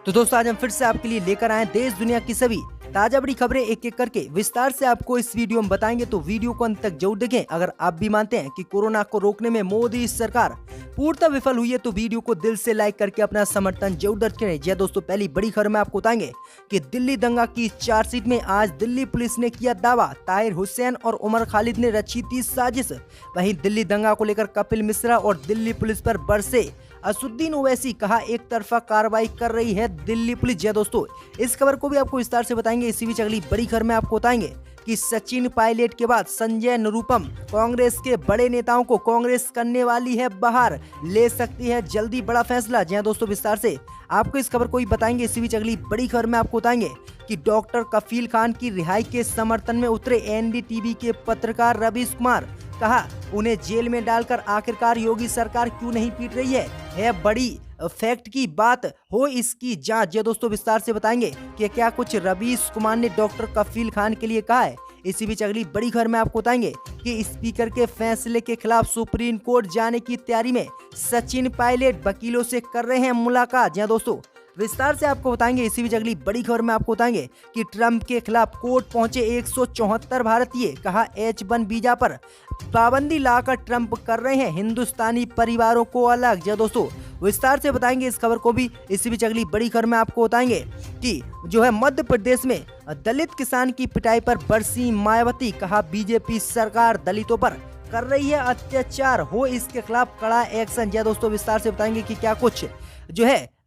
तो दोस्तों आज हम फिर से आपके लिए लेकर आए देश दुनिया की सभी ताजा बड़ी खबरें एक एक करके विस्तार से आपको इस वीडियो में बताएंगे, तो वीडियो को अंत तक जरूर देखें। अगर आप भी मानते हैं कि कोरोना को रोकने में मोदी सरकार पूर्णतः विफल हुई है तो वीडियो को दिल से लाइक करके अपना समर्थन जरूर दर्ज करें। जी दोस्तों, पहली बड़ी खबर में आपको बताएंगे कि दिल्ली दंगा की चार्जशीट में आज दिल्ली पुलिस ने किया दावा, ताहिर हुसैन और उमर खालिद ने रची थी साजिश। वहीं दिल्ली दंगा को लेकर कपिल मिश्रा और दिल्ली पुलिस पर बरसे असुद्दीन ओवैसी, कहा एक तरफा कार्रवाई कर रही है दिल्ली पुलिस। जी दोस्तों, इस खबर को भी आपको विस्तार से बताएंगे। इसी बीच अगली बड़ी खबर में आपको बताएंगे कि सचिन पायलट के बाद संजय निरुपम कांग्रेस के बड़े नेताओं को कांग्रेस करने वाली है बाहर, ले सकती है जल्दी बड़ा फैसला। जी दोस्तों, विस्तार से आपको इस खबर को भी बताएंगे। इसी बीच अगली बड़ी खबर में आपको बताएंगे कि डॉक्टर कफील खान की रिहाई के समर्थन में उतरे एनडीटीवी के पत्रकार रवीश कुमार, कहा उन्हें जेल में डालकर आखिरकार योगी सरकार क्यों नहीं पीट रही है बड़ी फैक्ट की बात हो इसकी जांच। ये दोस्तों विस्तार से बताएंगे कि क्या कुछ रवीश कुमार ने डॉक्टर कफील खान के लिए कहा है। इसी बीच अगली बड़ी खबर में आपको बताएंगे कि स्पीकर के फैसले के खिलाफ सुप्रीम कोर्ट जाने की तैयारी में सचिन पायलट वकीलों से कर रहे हैं मुलाकात। जी दोस्तों, विस्तार से आपको बताएंगे। इसी बीच अगली बड़ी खबर में आपको बताएंगे कि ट्रंप के खिलाफ कोर्ट पहुंचे 174 भारतीय, कहा H1 वीजा पर पाबंदी लाकर ट्रंप कर रहे हैं हिंदुस्तानी परिवारों को अलग। जी दोस्तों, विस्तार से बताएंगे इस खबर को भी। इसी बीच अगली बड़ी खबर में आपको बताएंगे कि मध्य प्रदेश में दलित किसान की पिटाई पर बरसी मायावती, कहा बीजेपी सरकार दलितों पर कर रही है अत्याचार, हो इसके खिलाफ कड़ा एक्शन। जी दोस्तों, विस्तार से बताएंगे कि क्या कुछ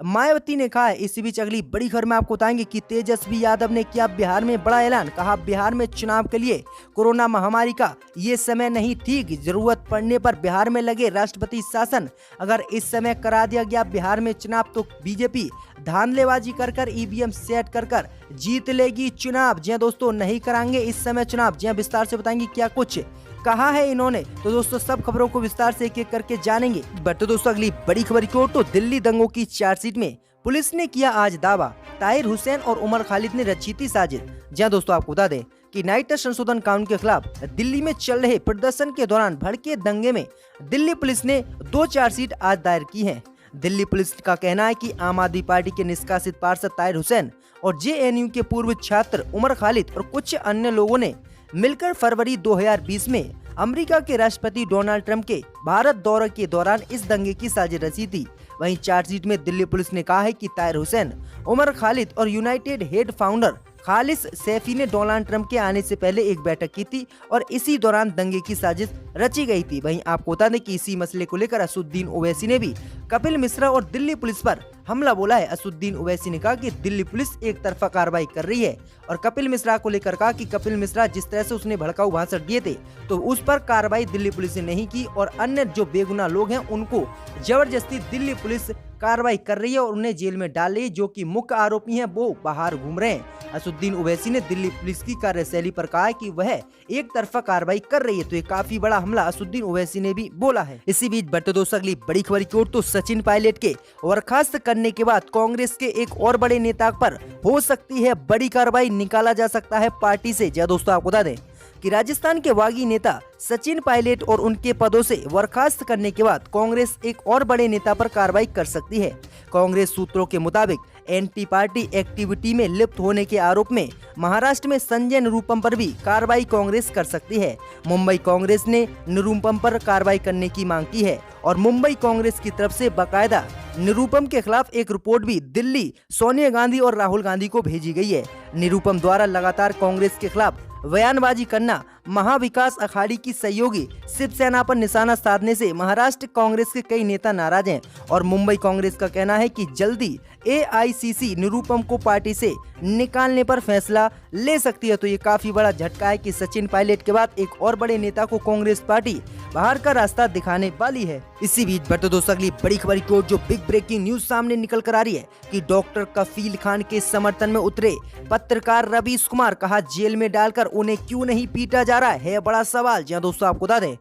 मायावती ने कहा है। इसी बीच अगली बड़ी खबर में आपको बताएंगे कि तेजस्वी यादव ने किया बिहार में बड़ा ऐलान, कहा बिहार में चुनाव के लिए कोरोना महामारी का ये समय नहीं ठीक, जरूरत पड़ने पर बिहार में लगे राष्ट्रपति शासन। अगर इस समय करा दिया गया बिहार में चुनाव तो बीजेपी धांधलेबाजी कर ईवीएम सेट कर जीत लेगी चुनाव। जी दोस्तों, नहीं कराएंगे इस समय चुनाव। जी विस्तार से बताएंगे क्या कुछ कहा है इन्होंने। तो दोस्तों, सब खबरों को विस्तार से एक एक करके जानेंगे। बट दोस्तों, अगली बड़ी खबर की ओर तो दिल्ली दंगों की चार्जशीट में पुलिस ने किया आज दावा, ताहिर हुसैन और उमर खालिद ने रची थी साजिश। जहां दोस्तों आपको बता दें कि नागरिकता संशोधन कानून के खिलाफ दिल्ली में चल रहे प्रदर्शन के दौरान भड़के दंगे में दिल्ली पुलिस ने 2 चार्जशीट आज दायर की है। दिल्ली पुलिस का कहना है कि आम आदमी पार्टी के निष्कासित पार्षद ताहिर हुसैन और जेएनयू के पूर्व छात्र उमर खालिद और कुछ अन्य लोगों ने मिलकर फरवरी 2020 में अमेरिका के राष्ट्रपति डोनाल्ड ट्रंप के भारत दौरे के दौरान इस दंगे की साजिश रची थी। वहीं चार्जशीट में दिल्ली पुलिस ने कहा है कि ताहिर हुसैन, उमर खालिद और united head founder Khalid Saifi ने डोनाल्ड ट्रंप के आने से पहले एक बैठक की थी और इसी दौरान दंगे की साजिश रची गई थी। वहीं आपको बता दें कि इसी मसले को लेकर असुद्दीन ओवैसी ने भी कपिल मिश्रा और दिल्ली पुलिस पर हमला बोला है। असुद्दीन ओवैसी ने कहा कि दिल्ली पुलिस एक तरफा कार्रवाई कर रही है और कपिल मिश्रा को लेकर कहा कि कपिल मिश्रा जिस तरह से उसने भड़काऊ भाषण दिए थे तो उस पर कार्रवाई दिल्ली पुलिस ने नहीं की और अन्य जो बेगुनाह लोग हैं उनको जबरदस्ती दिल्ली पुलिस कार्रवाई कर रही है और उन्हें जेल में डाल रही है। जो कि मुख्य आरोपी हैं वो बाहर घूम रहे हैं। असुद्दीन ओवैसी ने दिल्ली पुलिस की कार्यशैली पर कहा है कि वह एक तरफा कार्रवाई कर रही है, तो ये काफी बड़ा हमला असुद्दीन ओवैसी ने भी बोला है। इसी बीच बढ़ते दोस्तों अगली बड़ी खबर की ओर तो सचिन पायलट के बर्खास्त करने के बाद कांग्रेस के एक और बड़े नेता पर हो सकती है बड़ी कार्रवाई, निकाला जा सकता है पार्टी से। जी दोस्तों, आपको बता दें कि राजस्थान के बागी नेता सचिन पायलट और उनके पदों से बर्खास्त करने के बाद कांग्रेस एक और बड़े नेता पर कार्रवाई कर सकती है। कांग्रेस सूत्रों के मुताबिक एंटी पार्टी एक्टिविटी में लिप्त होने के आरोप में महाराष्ट्र में संजय निरुपम पर भी कार्रवाई कांग्रेस कर सकती है। मुंबई कांग्रेस ने निरुपम पर कार्रवाई करने की मांग की है और मुंबई कांग्रेस की तरफ से बाकायदा निरुपम के खिलाफ एक रिपोर्ट भी दिल्ली सोनिया गांधी और राहुल गांधी को भेजी गई है। निरुपम द्वारा लगातार कांग्रेस के खिलाफ बयानबाजी करना, महाविकास अखाड़ी की सहयोगी शिवसेना पर निशाना साधने से महाराष्ट्र कांग्रेस के कई नेता नाराज हैं और मुंबई कांग्रेस का कहना है कि जल्दी एआईसीसी निरुपम को पार्टी से निकालने पर फैसला ले सकती है। तो ये काफी बड़ा झटका है कि सचिन पायलट के बाद एक और बड़े नेता को कांग्रेस पार्टी बाहर का रास्ता दिखाने वाली है। इसी बीच बढ़ते दोस्तों अगली बड़ी खबर की ओर जो बिग ब्रेकिंग न्यूज सामने निकल कर आ रही है कि डॉक्टर कफील खान के समर्थन में उतरे पत्रकार रवीश कुमार, कहा जेल में डालकर उन्हें क्यों नहीं पीटा जा रहा है बड़ा सवाल। जी दोस्तों, आपको बता दें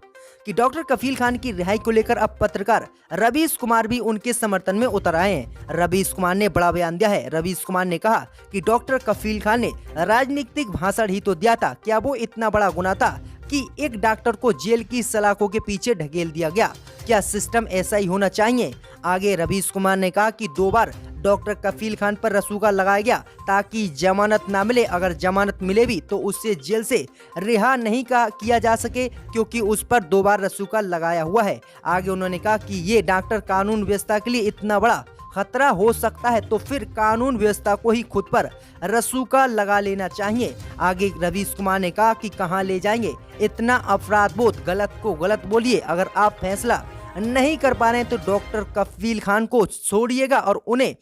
कि डॉक्टर कफील खान की रिहाई को लेकर अब पत्रकार रवीश कुमार भी उनके समर्थन में उतर आए हैं। रवीश कुमार ने बड़ा बयान दिया है। रवीश कुमार ने कहा कि डॉक्टर कफील खान ने राजनीतिक भाषण ही तो दिया था, क्या वो इतना बड़ा गुनाह था कि एक डॉक्टर को जेल की सलाखों के पीछे ढकेल दिया गया? क्या सिस्टम ऐसा ही होना चाहिए? आगे रवीश कुमार ने कहा कि 2 बार डॉक्टर कफील खान पर रसूखा लगाया गया ताकि जमानत ना मिले। अगर जमानत मिले भी तो उससे जेल से रिहा नहीं किया जा सके क्योंकि उस पर 2 बार रसूखा लगाया हुआ है। आगे उन्होंने कहा कि ये डॉक्टर कानून व्यवस्था के लिए इतना बड़ा खतरा हो सकता है तो फिर कानून व्यवस्था को ही खुद पर रसूखा लगा लेना चाहिए। आगे रवीश कुमार ने कहा कि कहां ले जाएंगे इतना अपराध बोध, गलत को गलत बोलिए। अगर आप फैसला नहीं कर पा रहे हैं तो डॉक्टर कफील खान को छोड़िएगा और उन्हें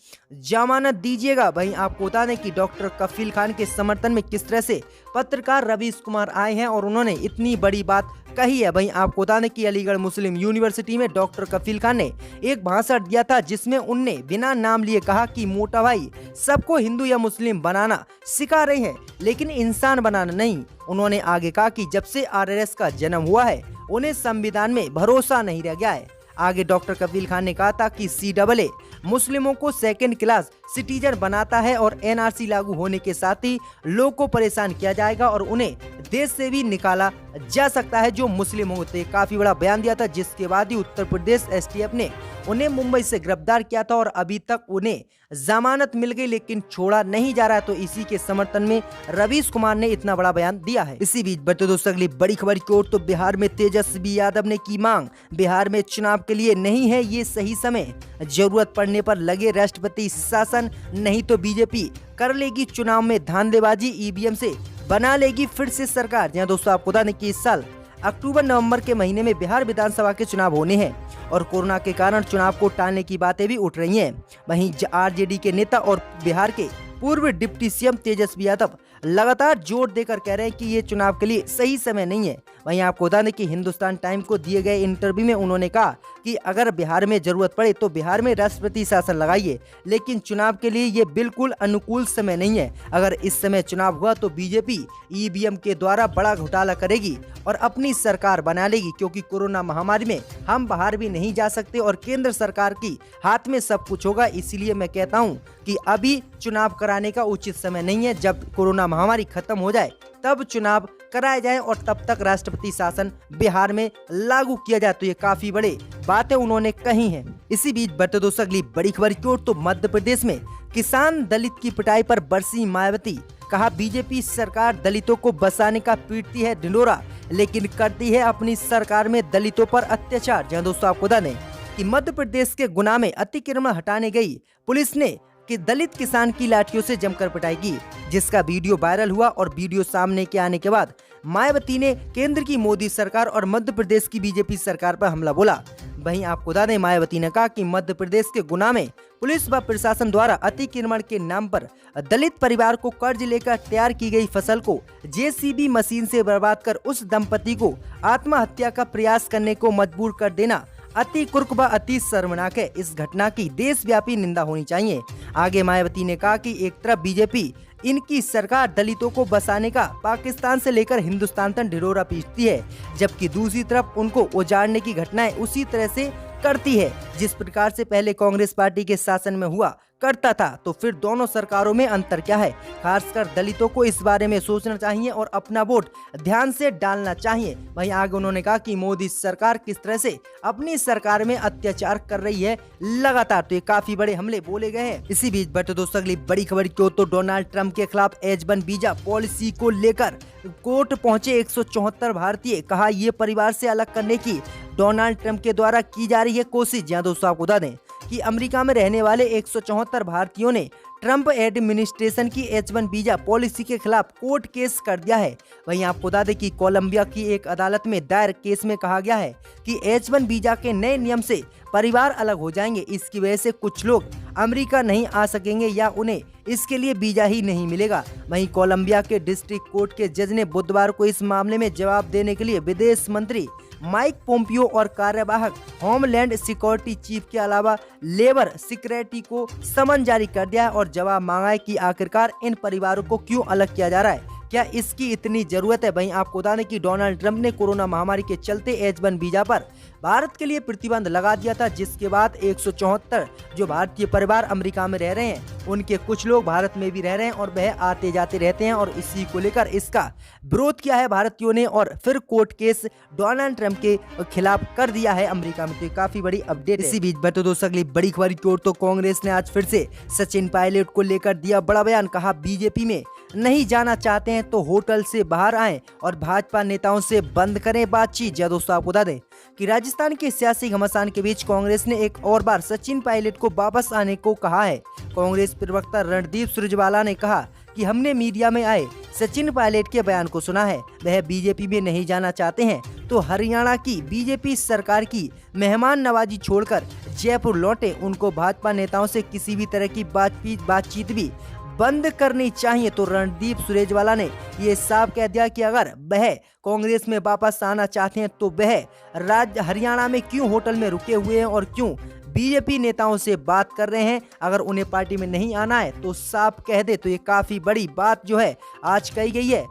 जमानत दीजिएगा। वहीं आपको बता दें कि डॉक्टर कफील खान के समर्थन में किस तरह से पत्रकार रवीश कुमार आए हैं और उन्होंने इतनी बड़ी बात कही है। वहीं आपको बता दें कि अलीगढ़ मुस्लिम यूनिवर्सिटी में डॉक्टर कफील खान ने एक भाषण दिया था जिसमें उनने बिना नाम लिए कहा कि मोटा भाई सबको हिंदू या मुस्लिम बनाना सिखा रहे हैं लेकिन इंसान बनाना नहीं। उन्होंने आगे कहा कि जब से आरएसएस का जन्म हुआ है उन्हें संविधान में भरोसा नहीं रह गया है। आगे डॉक्टर कफील खान ने कहा था कि CAA मुस्लिमों को सेकंड क्लास सिटीजन बनाता है और NRC लागू होने के साथ ही लोग को परेशान किया जाएगा और उन्हें देश से भी निकाला जा सकता है जो मुस्लिम होते। काफी बड़ा बयान दिया था जिसके बाद ही उत्तर प्रदेश STF ने उन्हें मुंबई से गिरफ्तार किया था और अभी तक उन्हें जमानत मिल गई लेकिन छोड़ा नहीं जा रहा है। तो इसी के समर्थन में रवीश कुमार ने इतना बड़ा बयान दिया है। इसी बीच बढ़ते दोस्तों अगली बड़ी खबर की ओर तो बिहार में तेजस्वी यादव ने की मांग, बिहार में चुनाव के लिए नहीं है ये सही समय, जरूरत पड़ने पर लगे राष्ट्रपति शासन, नहीं तो बीजेपी कर लेगी चुनाव में धांधलेबाजी, EVM से बना लेगी फिर से सरकार। जहाँ दोस्तों आपको बता दें कि इस साल अक्टूबर नवंबर के महीने में बिहार विधानसभा के चुनाव होने हैं और कोरोना के कारण चुनाव को टालने की बातें भी उठ रही हैं। वहीं RJD के नेता और बिहार के पूर्व डिप्टी CM तेजस्वी यादव लगातार जोर देकर कह रहे हैं कि ये चुनाव के लिए सही समय नहीं है। वहीं आपको बता दें कि हिंदुस्तान टाइम को दिए गए इंटरव्यू में उन्होंने कहा कि अगर बिहार में जरूरत पड़े तो बिहार में राष्ट्रपति शासन लगाइए लेकिन चुनाव के लिए ये बिल्कुल अनुकूल समय नहीं है। अगर इस समय चुनाव हुआ तो बीजेपी EVM के द्वारा बड़ा घोटाला करेगी और अपनी सरकार बना लेगी क्योंकि कोरोना महामारी में हम बाहर भी नहीं जा सकते और केंद्र सरकार की हाथ में सब कुछ होगा। इसीलिए मैं कहता हूँ कि अभी चुनाव कराने का उचित समय नहीं है। जब कोरोना महामारी खत्म हो जाए तब चुनाव कराए जाए और तब तक राष्ट्रपति शासन बिहार में लागू किया जाए। तो ये काफी बड़े बातें उन्होंने कही हैं। इसी बीच बढ़ते दोस्तों अगली बड़ी खबर की ओर तो मध्य प्रदेश में किसान दलित की पिटाई पर बरसी मायावती, कहा बीजेपी सरकार दलितों को बसाने का पीटती है ढिंढोरा लेकिन करती है अपनी सरकार में दलितों पर अत्याचार। जहाँ दोस्तों आपको बता दें कि मध्य प्रदेश के गुना में अतिक्रमण हटाने गई पुलिस ने कि दलित किसान की लाठियों से जमकर पिटाई की, जिसका वीडियो वायरल हुआ और वीडियो सामने के आने के बाद मायावती ने केंद्र की मोदी सरकार और मध्य प्रदेश की बीजेपी सरकार पर हमला बोला। वहीं आपको बता दें मायावती ने कहा कि मध्य प्रदेश के गुना में पुलिस व प्रशासन द्वारा अतिक्रमण के नाम पर दलित परिवार को कर्ज लेकर तैयार की गई फसल को JCB मशीन से बर्बाद कर उस दंपति को आत्महत्या का प्रयास करने को मजबूर कर देना अति कुर्क व अति शर्मनाक है। इस घटना की देशव्यापी निंदा होनी चाहिए। आगे मायावती ने कहा कि एक तरफ बीजेपी इनकी सरकार दलितों को बसाने का पाकिस्तान से लेकर हिंदुस्तान तक ढिंढोरा पीटती है, जबकि दूसरी तरफ उनको उजाड़ने की घटनाएं उसी तरह से करती है जिस प्रकार से पहले कांग्रेस पार्टी के शासन में हुआ करता था। तो फिर दोनों सरकारों में अंतर क्या है? खासकर दलितों को इस बारे में सोचना चाहिए और अपना वोट ध्यान से डालना चाहिए। वहीं आगे उन्होंने कहा कि मोदी सरकार किस तरह से अपनी सरकार में अत्याचार कर रही है लगातार। तो ये काफी बड़े हमले बोले गए हैं। इसी बीच बढ़ते दोस्तों अगली बड़ी खबर की ओर तो डोनाल्ड ट्रंप के खिलाफ H1 वीजा पॉलिसी को लेकर कोर्ट पहुंचे 174 भारतीय, कहा ये परिवार से अलग करने की डोनाल्ड ट्रंप के द्वारा की जा रही है कोशिश। जहां दोस्तों आपको बता दें कि अमेरिका में रहने वाले 174 भारतीयों ने ट्रंप एडमिनिस्ट्रेशन की H1 वीजा पॉलिसी के खिलाफ कोर्ट केस कर दिया है। वहीं आपको बता दें कि कोलंबिया की एक अदालत में दायर केस में कहा गया है कि H1 वीजा के नए नियम से परिवार अलग हो जाएंगे। इसकी वजह से कुछ लोग अमेरिका नहीं आ सकेंगे या उन्हें इसके लिए वीजा ही नहीं मिलेगा। वहीं कोलंबिया के डिस्ट्रिक्ट कोर्ट के जज ने बुधवार को इस मामले में जवाब देने के लिए विदेश मंत्री माइक पोम्पियो और कार्यवाहक होमलैंड सिक्योरिटी चीफ के अलावा लेबर सिक्योरिटी को समन जारी कर दिया है और जवाब मांगा है कि आखिरकार इन परिवारों को क्यों अलग किया जा रहा है, क्या इसकी इतनी जरूरत है। वहीं आपको बता दें कि डोनाल्ड ट्रंप ने कोरोना महामारी के चलते H1 वीजा पर भारत के लिए प्रतिबंध लगा दिया था, जिसके बाद 174 जो भारतीय परिवार अमेरिका में रह रहे हैं उनके कुछ लोग भारत में भी रह रहे हैं और वह आते जाते रहते हैं और इसी को लेकर इसका विरोध किया है भारतीयों ने और फिर कोर्ट केस डोनाल्ड ट्रंप के खिलाफ कर दिया है अमेरिका में। तो काफी बड़ी अपडेट है। इसी बीच बता दो अगली बड़ी खबर की ओर, तो कांग्रेस ने आज फिर से सचिन पायलट को लेकर दिया बड़ा बयान। कहा बीजेपी में नहीं जाना चाहते हैं तो होटल से बाहर आएं और भाजपा नेताओं से बंद करें बातचीत। जय दोस्तों, आपको बता दें कि राजस्थान के सियासी घमासान के बीच कांग्रेस ने एक और बार सचिन पायलट को वापस आने को कहा है। कांग्रेस प्रवक्ता रणदीप सुरजेवाला ने कहा कि हमने मीडिया में आए सचिन पायलट के बयान को सुना है, वह बीजेपी में नहीं जाना चाहते हैं तो हरियाणा की बीजेपी सरकार की मेहमान नवाजी छोड़कर जयपुर लौटे। उनको भाजपा नेताओं से किसी भी तरह की बातचीत भी बंद करनी चाहिए। तो रणदीप सुरजेवाला ने ये साफ कह दिया कि अगर वह कांग्रेस में वापस आना चाहते हैं तो वह राज्य हरियाणा में क्यों होटल में रुके हुए हैं और क्यों बीजेपी नेताओं से बात कर रहे हैं। अगर उन्हें पार्टी में नहीं आना है तो साफ कह दे। तो ये काफी बड़ी बात जो है आज कही गई है।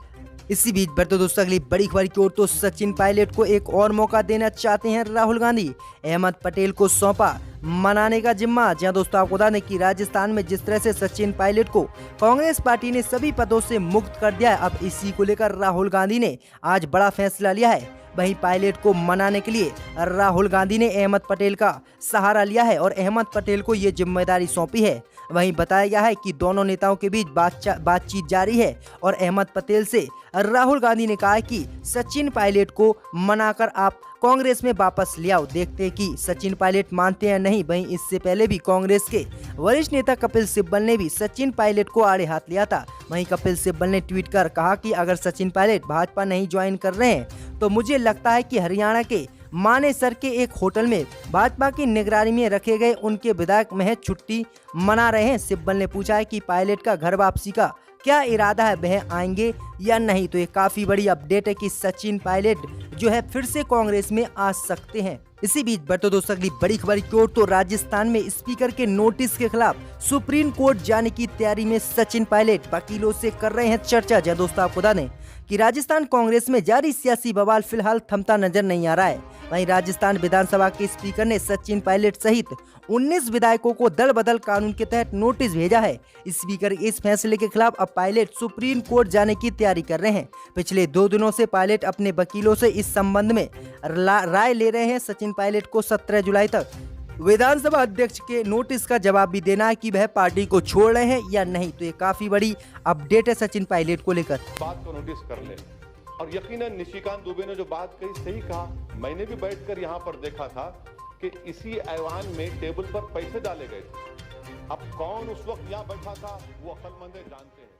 इसी बीच बढ़ते दोस्तों अगली बड़ी खबर की ओर, तो सचिन पायलट को एक और मौका देना चाहते हैं राहुल गांधी। अहमद पटेल को सौंपा मनाने का जिम्मा। जहां दोस्तों आपको बता दें कि राजस्थान में जिस तरह से सचिन पायलट को कांग्रेस पार्टी ने सभी पदों से मुक्त कर दिया है, अब इसी को लेकर राहुल गांधी ने आज बड़ा फैसला लिया है। वहीं पायलट को मनाने के लिए राहुल गांधी ने अहमद पटेल का सहारा लिया है और अहमद पटेल को ये जिम्मेदारी सौंपी है। वहीं बताया गया है कि दोनों नेताओं के बीच बातचीत जारी है और अहमद पटेल से राहुल गांधी ने कहा कि सचिन पायलट को मनाकर आप कांग्रेस में वापस ले आओ। देखते हैं कि सचिन पायलट मानते हैं नहीं। वहीं इससे पहले भी कांग्रेस के वरिष्ठ नेता कपिल सिब्बल ने भी सचिन पायलट को आड़े हाथ लिया था। वहीं कपिल सिब्बल ने ट्वीट कर कहा कि अगर सचिन पायलट भाजपा नहीं ज्वाइन कर रहे हैं तो मुझे लगता है कि हरियाणा के मानेसर के एक होटल में भाजपा की निगरानी में रखे गए उनके विधायक महज छुट्टी मना रहे हैं। सिब्बल ने पूछा है कि पायलट का घर वापसी का क्या इरादा है, वह आएंगे या नहीं। तो ये काफी बड़ी अपडेट है कि सचिन पायलट जो है फिर से कांग्रेस में आ सकते हैं। इसी बीच बढ़ते दोस्तों अगली बड़ी खबर की ओर, तो राजस्थान में स्पीकर के नोटिस के खिलाफ सुप्रीम कोर्ट जाने की तैयारी में सचिन पायलट वकीलों से कर रहे हैं चर्चा। जय दोस्तों आपको बता दें कि राजस्थान कांग्रेस में जारी सियासी बवाल फिलहाल थमता नजर नहीं आ रहा है। वहीं राजस्थान विधानसभा के स्पीकर ने सचिन पायलट सहित 19 विधायकों को दल बदल कानून के तहत नोटिस भेजा है। स्पीकर इस फैसले के खिलाफ अब पायलट सुप्रीम कोर्ट जाने की तैयारी कर रहे हैं। पिछले 2 दिनों से पायलट अपने वकीलों से इस संबंध में राय ले रहे हैं। सचिन पायलट को 17 जुलाई तक विधानसभा अध्यक्ष के नोटिस का जवाब भी देना है कि वह पार्टी को छोड़ रहे हैं या नहीं। तो ये काफी बड़ी अपडेट है सचिन पायलट को लेकर। बात को नोटिस कर ले और यकीनन निशिकांत दुबे ने जो बात कही सही कहा। मैंने भी बैठकर यहाँ पर देखा था कि इसी ऐवान में टेबल पर पैसे डाले गए थे। अब कौन उस वक्त यहाँ बैठा था वो अक्लमंद जानते हैं।